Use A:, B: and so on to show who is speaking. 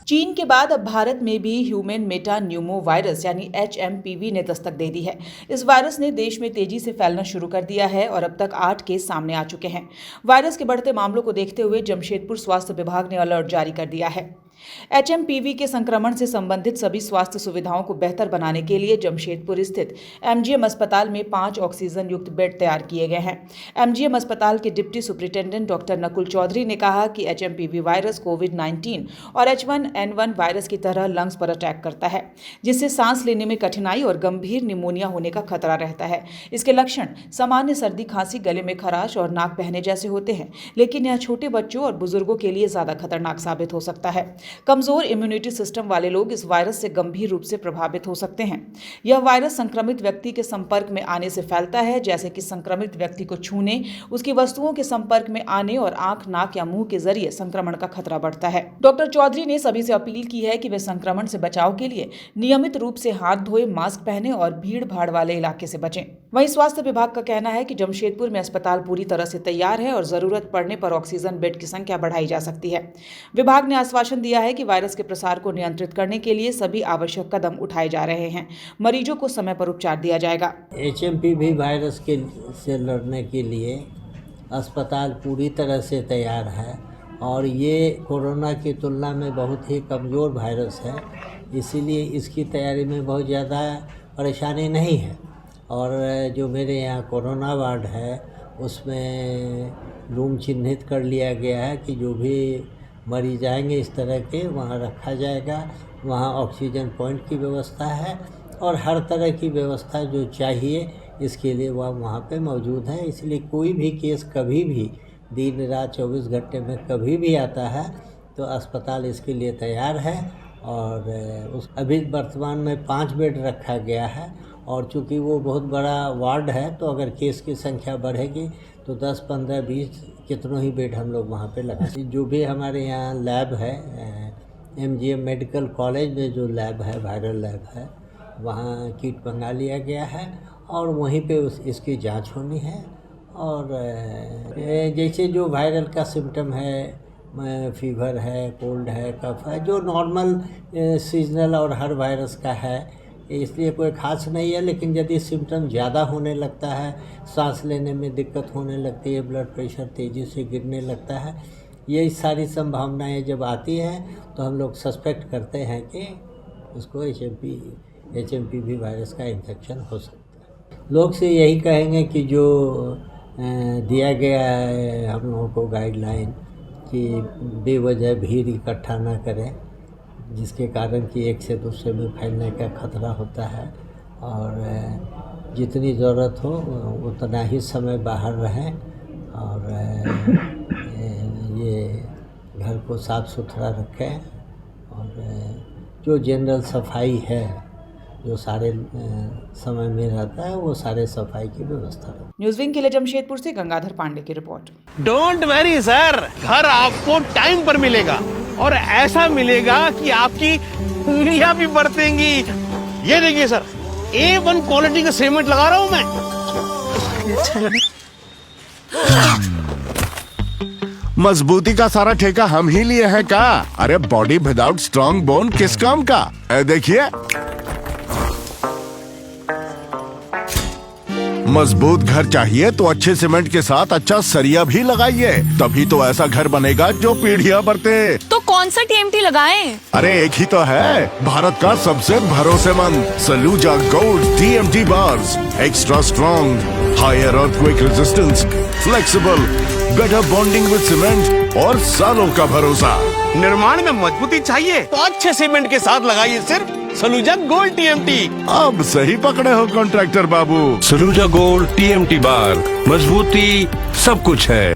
A: चीन के बाद अब भारत में भी ह्यूमन मेटा न्यूमो वायरस यानी HMPV ने दस्तक दे दी है। इस वायरस ने देश में तेजी से फैलना शुरू कर दिया है और अब तक 8 केस सामने आ चुके हैं। वायरस के बढ़ते मामलों को देखते हुए जमशेदपुर स्वास्थ्य विभाग ने अलर्ट जारी कर दिया है। HMPV के संक्रमण से संबंधित सभी स्वास्थ्य सुविधाओं को बेहतर बनाने के लिए जमशेदपुर स्थित MGM अस्पताल में 5 ऑक्सीजन युक्त बेड तैयार किए गए हैं। MGM अस्पताल के deputy superintendent doctor Nakul Chaudhary ने कहा कि HMPV वायरस कोविड-19 और H1N1 वायरस की तरह लंग्स पर अटैक करता है, जिससे सांस लेने में कठिनाई और गंभीर निमोनिया होने का खतरा रहता है। इसके लक्षण सामान्य सर्दी, खांसी, गले में खराश और नाक बहने जैसे होते हैं, लेकिन यह छोटे बच्चों और बुजुर्गों के लिए ज्यादा खतरनाक साबित हो सकता है। कमजोर इम्यूनिटी सिस्टम वाले लोग इस वायरस से गंभीर रूप से प्रभावित हो सकते हैं। यह वायरस संक्रमित व्यक्ति के संपर्क में आने से फैलता है, जैसे कि संक्रमित व्यक्ति को छूने, उसकी वस्तुओं के संपर्क में आने और आंख, नाक या मुंह के जरिए संक्रमण का खतरा बढ़ता है। डॉक्टर चौधरी ने सभी से अपील की है कि वे संक्रमण से बचाव के लिए नियमित रूप से हाथ धोए, मास्क पहने और भीड़ भाड़ वाले इलाके से बचें। वहीं स्वास्थ्य विभाग का कहना है कि जमशेदपुर में अस्पताल पूरी तरह से तैयार है और जरूरत पड़ने पर ऑक्सीजन बेड की संख्या बढ़ाई जा सकती है। विभाग ने आश्वासन दिया है कि वायरस के प्रसार को नियंत्रित करने के लिए सभी आवश्यक कदम उठाए जा रहे हैं। मरीजों को समय पर उपचार दिया जाएगा।
B: HMPV वायरस से लड़ने के लिए अस्पताल पूरी तरह से तैयार है और ये कोरोना की तुलना में बहुत ही कमज़ोर वायरस है, इसीलिए इसकी तैयारी में बहुत ज़्यादा परेशानी नहीं है। और जो मेरे यहाँ कोरोना वार्ड है उसमें रूम चिन्हित कर लिया गया है कि जो भी मरीज आएंगे इस तरह के वहाँ रखा जाएगा। वहाँ ऑक्सीजन पॉइंट की व्यवस्था है और हर तरह की व्यवस्था जो चाहिए इसके लिए वह वहाँ पे मौजूद है। इसलिए कोई भी केस कभी भी दिन रात 24 घंटे में कभी भी आता है तो अस्पताल इसके लिए तैयार है। और अभी वर्तमान में 5 बेड रखा गया है और चूँकि वो बहुत बड़ा वार्ड है तो अगर केस की संख्या बढ़ेगी तो 10, 15, 20 कितनों ही बेड हम लोग वहाँ पे लगाते। जो भी हमारे यहाँ लैब है MGM मेडिकल कॉलेज में जो लैब है, वायरल लैब है, वहाँ किट मंगा लिया गया है और वहीं पे इसकी जांच होनी है। और जैसे जो वायरल का सिम्टम है, फीवर है, कोल्ड है, कफ है, जो नॉर्मल सीजनल और हर वायरस का है, इसलिए कोई ख़ास नहीं है। लेकिन यदि सिम्टम ज़्यादा होने लगता है, सांस लेने में दिक्कत होने लगती है, ब्लड प्रेशर तेज़ी से गिरने लगता है, ये सारी संभावनाएं जब आती हैं तो हम लोग सस्पेक्ट करते हैं कि उसको HMPV वायरस का इन्फेक्शन हो सकता है। लोग से यही कहेंगे कि जो दिया गया है हम लोगों को गाइडलाइन कि बेवजह भीड़ इकट्ठा ना करें, जिसके कारण कि एक से दूसरे में फैलने का खतरा होता है। और जितनी ज़रूरत हो उतना ही समय बाहर रहें और ये घर को साफ़ सुथरा रखें और जो जनरल सफाई है जो सारे समय में रहता है वो सारे सफाई की व्यवस्था रखें।
A: न्यूज़विंग के लिए जमशेदपुर से गंगाधर पांडे की रिपोर्ट।
C: डोंट वरी सर, घर आपको टाइम पर मिलेगा और ऐसा मिलेगा कि आपकी उंगलियां भी बरतेंगी। ये देखिए सर, A1 क्वालिटी का सीमेंट लगा रहा हूं मैं।
D: मजबूती का सारा ठेका हम ही लिए हैं का? अरे बॉडी विदाउट स्ट्रॉन्ग बोन किस काम का? देखिए, मजबूत घर चाहिए तो अच्छे सीमेंट के साथ अच्छा सरिया भी लगाइए, तभी तो ऐसा घर बनेगा जो पीढ़ियां बरते।
E: तो कौन सा TMT लगाएं?
D: अरे एक ही तो है, भारत का सबसे भरोसेमंद Saluja gold TMT bars. Extra strong, higher earthquake resistance, flexible, better bonding with cement और सालों का भरोसा।
C: निर्माण में मजबूती चाहिए तो अच्छे सीमेंट के साथ लगाइए सिर्फ सलूजा गोल्ड TMT।
D: अब सही पकड़े हो कॉन्ट्रैक्टर बाबू।
F: सलूजा गोल्ड TMT बार, मजबूती सब कुछ है।